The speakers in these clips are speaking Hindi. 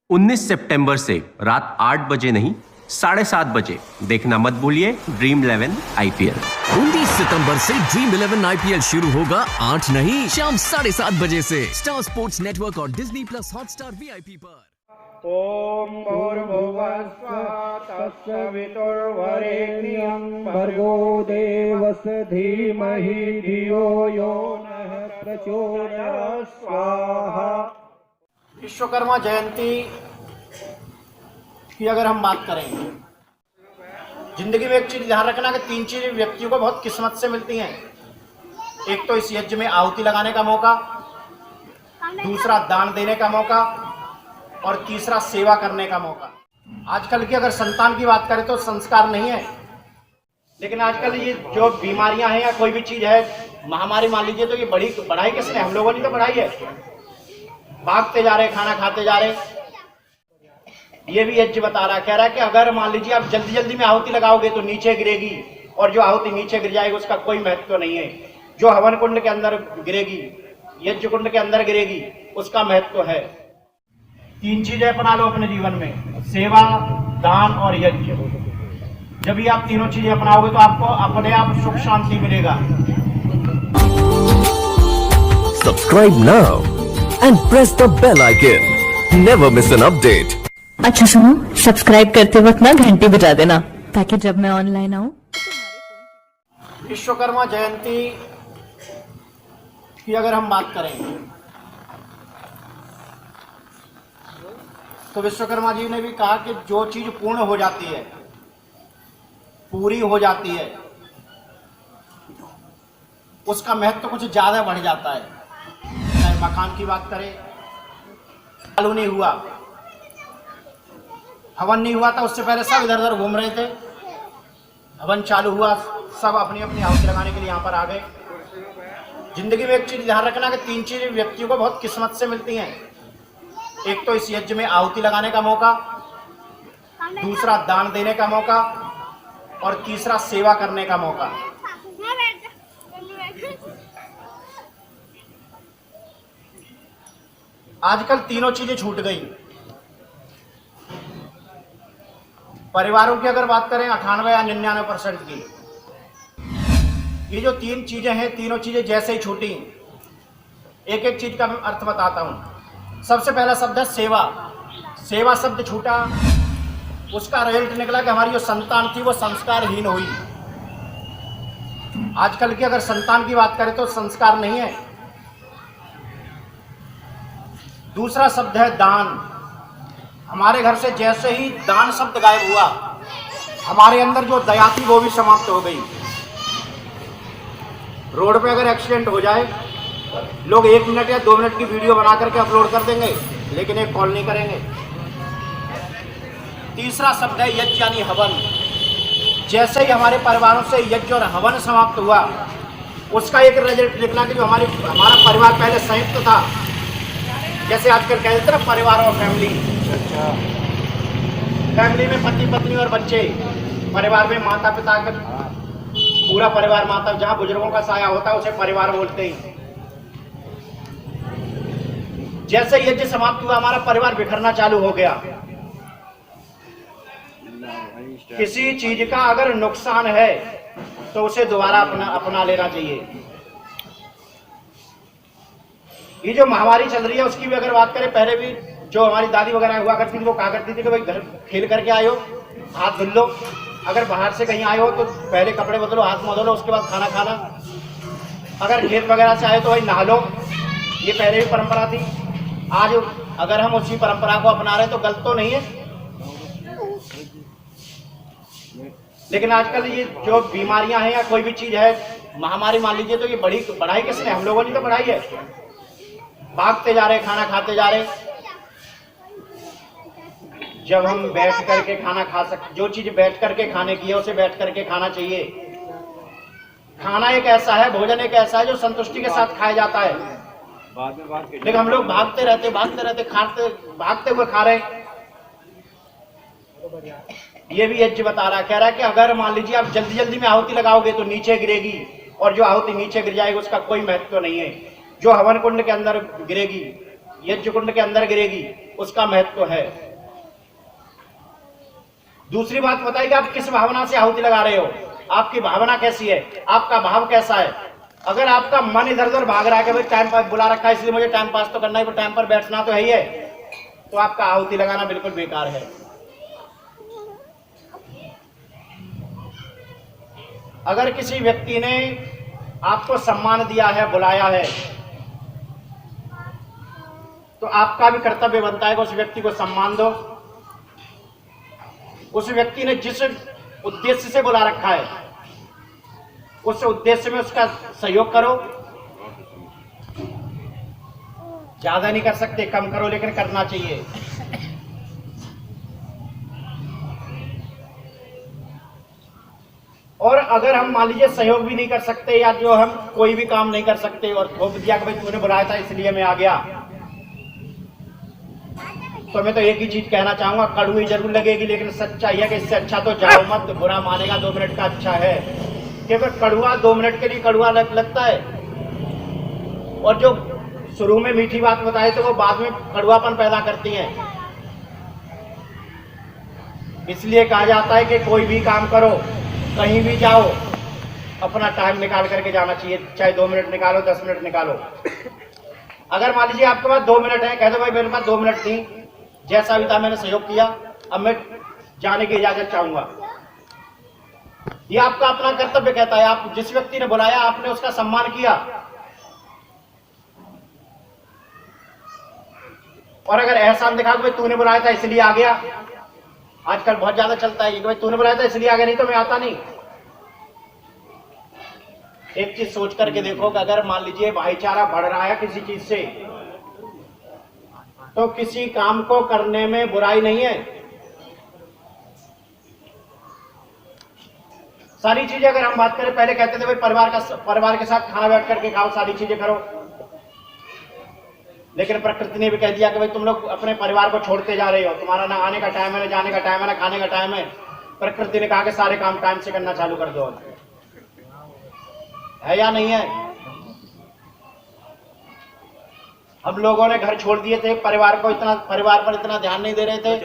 19 सितंबर से रात 8 बजे नहीं 7:30 बजे देखना मत भूलिए ड्रीम 11 आईपीएल। 19 सितंबर से ड्रीम 11 आईपीएल शुरू होगा 8 नहीं शाम 7:30 बजे से स्टार स्पोर्ट्स नेटवर्क और डिज्नी प्लस हॉटस्टार वीआईपी पर। ओम भूर्भुवस्सुः तत्सवितुर्वरेण्यं भर्गो देवस्य धीमहि धियो यो नः प्रचोदयात् स्वाहा। विश्वकर्मा जयंती की अगर हम बात करें, जिंदगी में एक चीज ध्यान रखना कि 3 चीजें व्यक्तियों को बहुत किस्मत से मिलती हैं। एक तो इस यज्ञ में आहुति लगाने का मौका, दूसरा दान देने का मौका और तीसरा सेवा करने का मौका। आजकल की अगर संतान की बात करें तो संस्कार नहीं है, लेकिन आजकल ये जो बीमारियां हैं या कोई भी चीज है, महामारी मान लीजिए, तो ये बढ़ाई किसने? हम लोगों ने तो बढ़ाई है। भागते जा रहे, खाना खाते जा रहे। ये भी यज्ञ बता रहा, कह रहा है कि अगर मान लीजिए आप जल्दी जल्दी में आहुति लगाओगे तो नीचे गिरेगी, और जो आहुति नीचे गिर जाएगी उसका कोई महत्व तो नहीं है। जो हवन कुंड के अंदर गिरेगी, यज्ञ कुंड के अंदर गिरेगी, उसका महत्व है। 3 चीजें अपना लो अपने जीवन में, सेवा, दान और यज्ञ। जब भी आप तीनों चीजें अपनाओगे तो आपको अपने आप सुख शांति मिलेगा। Subscribe now and press the bell icon. Never miss an update. अच्छा सुनो, सब्सक्राइब करते वक्त ना घंटी बजा देना ताकि जब मैं ऑनलाइन आऊं। विश्वकर्मा जयंती की अगर हम बात करें तो विश्वकर्मा जी ने भी कहा कि जो चीज पूर्ण हो जाती है, पूरी हो जाती है, उसका महत्व कुछ ज्यादा बढ़ जाता है। चाहे मकान की बात करें, चालू नहीं हुआ, हवन नहीं हुआ था, उससे पहले सब इधर उधर घूम रहे थे। हवन चालू हुआ, सब अपनी अपनी आहुति लगाने के लिए यहाँ पर आ गए। जिंदगी में एक चीज ध्यान रखना कि 3 चीजें व्यक्तियों को बहुत किस्मत से मिलती हैं। एक तो इस यज्ञ में आहुति लगाने का मौका, दूसरा दान देने का मौका और तीसरा सेवा करने का मौका। आजकल तीनों चीजें छूट गई। परिवारों की अगर बात करें 98 या 99% की, ये जो 3 चीजें हैं, तीनों चीजें जैसे ही छूटी, एक एक चीज का मैं अर्थ बताता हूं। सबसे पहला शब्द है सेवा। सेवा शब्द छूटा, उसका रिजल्ट निकला कि हमारी जो संतान थी वो संस्कारहीन हुई। आजकल की अगर संतान की बात करें तो संस्कार नहीं है। दूसरा शब्द है दान। हमारे घर से जैसे ही दान शब्द गायब हुआ, हमारे अंदर जो दया थी वो भी समाप्त हो गई। रोड पे अगर एक्सीडेंट हो जाए, लोग 1 मिनट या 2 मिनट की वीडियो बना करके अपलोड कर देंगे, लेकिन एक कॉल नहीं करेंगे। तीसरा शब्द है यज्ञ यानी हवन। जैसे ही हमारे परिवारों से यज्ञ और हवन समाप्त हुआ, उसका एक रिजल्ट निकला कि जो हमारा परिवार पहले संयुक्त था, जैसे आजकल कहते हैं ना परिवार और फैमिली। फैमिली में पति पत्नी और बच्चे, परिवार में माता पिता का पूरा परिवार, माता जहाँ बुजुर्गों का साया होता है उसे परिवार बोलते हैं। जैसे यज्ञ समाप्त हुआ, हमारा परिवार बिखरना चालू हो गया। किसी चीज का अगर नुकसान है तो उसे दोबारा अपना लेना चाहिए। ये जो महामारी चल रही है उसकी भी अगर बात करें, पहले भी जो हमारी दादी वगैरह हुआ करती थी वो कहा करती थी कि भाई घर खेल करके आए हो, हाथ धुल लो। अगर बाहर से कहीं आए हो तो पहले कपड़े बदलो, हाथ मुंह धो लो, उसके बाद खाना खाना। अगर खेत वगैरह से आए तो भाई नहा लो। ये पहले भी परंपरा थी। आज अगर हम उसी परंपरा को अपना रहे तो गलत तो नहीं है, लेकिन आजकल ये जो बीमारियां हैं या कोई भी चीज है, महामारी मान लीजिए, तो ये बढ़ाई किसने? हम लोगों ने तो बढ़ाई है। भागते जा रहे, खाना खाते जा रहे। जब हम बैठ करके खाना खा सकते, जो चीज बैठ करके खाने की है उसे बैठ करके खाना चाहिए। खाना एक ऐसा है, भोजन एक ऐसा है जो संतुष्टि के साथ खाया जाता है। लेकिन हम लोग भागते रहते भागते हुए खा रहे। ये भी यज्ञ बता रहा, कह रहा है कि अगर मान लीजिए आप जल्दी जल्दी में आहुति लगाओगे तो नीचे गिरेगी, और जो आहुति नीचे गिर जाएगी उसका कोई महत्व तो नहीं है। जो हवन कुंड के अंदर गिरेगी, यज्ञ कुंड के अंदर गिरेगी, उसका महत्व है। दूसरी बात बताइए कि आप किस भावना से आहुति लगा रहे हो, आपकी भावना कैसी है, आपका भाव कैसा है। अगर आपका मन इधर उधर भाग रहा है कि भाई टाइम पास बुला रखा है इसलिए मुझे टाइम पास तो करना है, टाइम पर बैठना तो है ही है, तो आपका आहुति लगाना बिल्कुल बेकार है। अगर किसी व्यक्ति ने आपको सम्मान दिया है, बुलाया है, तो आपका भी कर्तव्य बनता है कि उस व्यक्ति को सम्मान दो। उस व्यक्ति ने जिस उद्देश्य से बुला रखा है उस उद्देश्य में उसका सहयोग करो। ज्यादा नहीं कर सकते, कम करो, लेकिन करना चाहिए। और अगर हम मान लीजिए सहयोग भी नहीं कर सकते या जो हम कोई भी काम नहीं कर सकते और थोप दिया कि भाई तूने बुलाया था इसलिए मैं आ गया, तो मैं तो एक ही चीज कहना चाहूंगा, कड़वी जरूर लगेगी लेकिन सच्चाई है कि इससे अच्छा तो जाओ मत। बुरा मानेगा 2 मिनट का अच्छा है, क्योंकि कड़वा 2 मिनट के लिए कड़वा लगता है, और जो शुरू में मीठी बात बताए तो वो बाद में कड़वापन पैदा करती है। इसलिए कहा जाता है कि कोई भी काम करो, कहीं भी जाओ, अपना टाइम निकाल करके जाना चाहिए, चाहे 2 मिनट निकालो, 10 मिनट निकालो। अगर मान लीजिए आपके पास 2 मिनट है, कह दो भाई मेरे पास 2 मिनट थी, जैसा भी था मैंने सहयोग किया, अब मैं जाने की इजाजत चाहूंगा। ये आपका अपना कर्तव्य कहता है। आप जिस व्यक्ति ने बुलाया आपने उसका सम्मान किया, और अगर एहसान दिखा कि तूने बुलाया था इसलिए आ गया, आजकल बहुत ज्यादा चलता है कि भाई तूने बुलाया था इसलिए आ गया, नहीं तो मैं आता नहीं। एक चीज सोच करके देखो कि अगर मान लीजिए भाईचारा बढ़ रहा है किसी चीज से, तो किसी काम को करने में बुराई नहीं है। सारी चीजें अगर हम बात करें, पहले कहते थे भाई परिवार के साथ खाना बैठ करके खाओ, सारी चीजें करो, लेकिन प्रकृति ने भी कह दिया कि भाई तुम लोग अपने परिवार को छोड़ते जा रहे हो, तुम्हारा ना आने का टाइम है, ना जाने का टाइम है, ना खाने का टाइम है। प्रकृति ने कहा कि सारे काम टाइम से करना चालू कर दो। है या नहीं है? हम लोगों ने घर छोड़ दिए थे, परिवार पर इतना ध्यान नहीं दे रहे थे।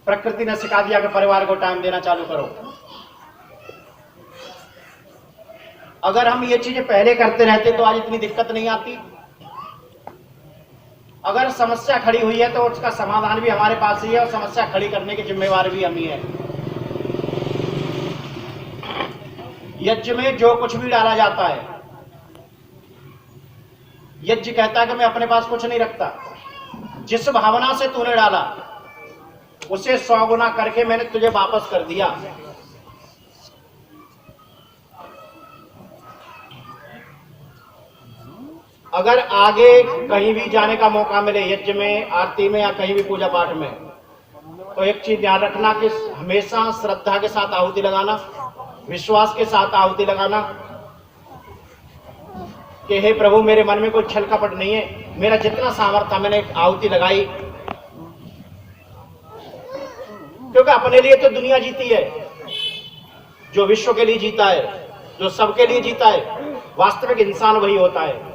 प्रकृति ने सिखा दिया कि परिवार को टाइम देना चालू करो। अगर हम ये चीजें पहले करते रहते तो आज इतनी दिक्कत नहीं आती। अगर समस्या खड़ी हुई है तो उसका समाधान भी हमारे पास ही है, और समस्या खड़ी करने की जिम्मेवारी भी हम ही है। यज्ञ में जो कुछ भी डाला जाता है, यज्ञ कहता है कि मैं अपने पास कुछ नहीं रखता, जिस भावना से तूने डाला उसे 100 गुना करके मैंने तुझे वापस कर दिया। अगर आगे कहीं भी जाने का मौका मिले, यज्ञ में, आरती में या कहीं भी पूजा पाठ में, तो एक चीज ध्यान रखना कि हमेशा श्रद्धा के साथ आहुति लगाना, विश्वास के साथ आहुति लगाना कि हे प्रभु मेरे मन में कोई छल कपट नहीं है, मेरा जितना सामर्थ्य था मैंने आहुति लगाई। क्योंकि अपने लिए तो दुनिया जीती है, जो विश्व के लिए जीता है, जो सबके लिए जीता है, वास्तविक इंसान वही होता है।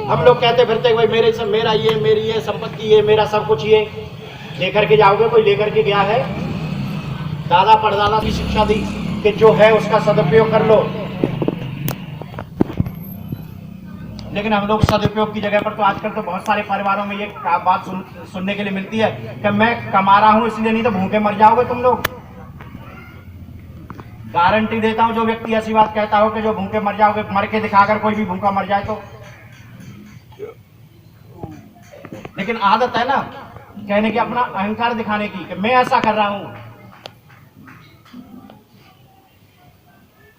हम लोग कहते फिरते भाई मेरा ये, मेरी ये संपत्ति, ये मेरा सब कुछ, ये लेकर के जाओगे। कोई लेकर के गया है? दादा परदादा की शिक्षा दी कि जो है उसका सदुपयोग कर लो, लेकिन हम लोग सदुपयोग की जगह पर तो आजकल तो बहुत सारे परिवारों में ये बात सुनने के लिए मिलती है कि मैं कमा रहा हूं इसलिए, नहीं तो भूखे मर जाओगे तुम लोग। गारंटी देता हूं जो व्यक्ति ऐसी बात कहता हो कि जो भूखे मर जाओगे, मर के दिखाकर कोई भी भूखा मर जाए तो। लेकिन आदत है ना कहने की, अपना अहंकार दिखाने की कि मैं ऐसा कर रहा हूं।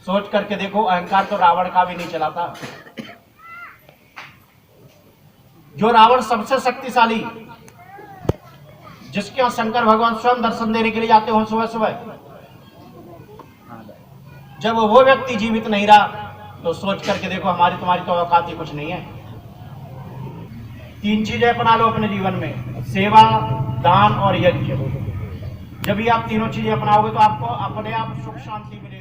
सोच करके देखो, अहंकार तो रावण का भी नहीं चला था। जो रावण सबसे शक्तिशाली, जिसके यहाँ शंकर भगवान स्वयं दर्शन देने के लिए जाते हो सुबह सुबह, जब वो व्यक्ति जीवित नहीं रहा तो सोच करके देखो हमारी तुम्हारी तो औकात ही कुछ नहीं है। 3 चीजें अपना लो अपने जीवन में, सेवा, दान और यज्ञ। जब भी आप तीनों चीजें अपनाओगे तो आपको अपने आप सुख शांति मिलेगी।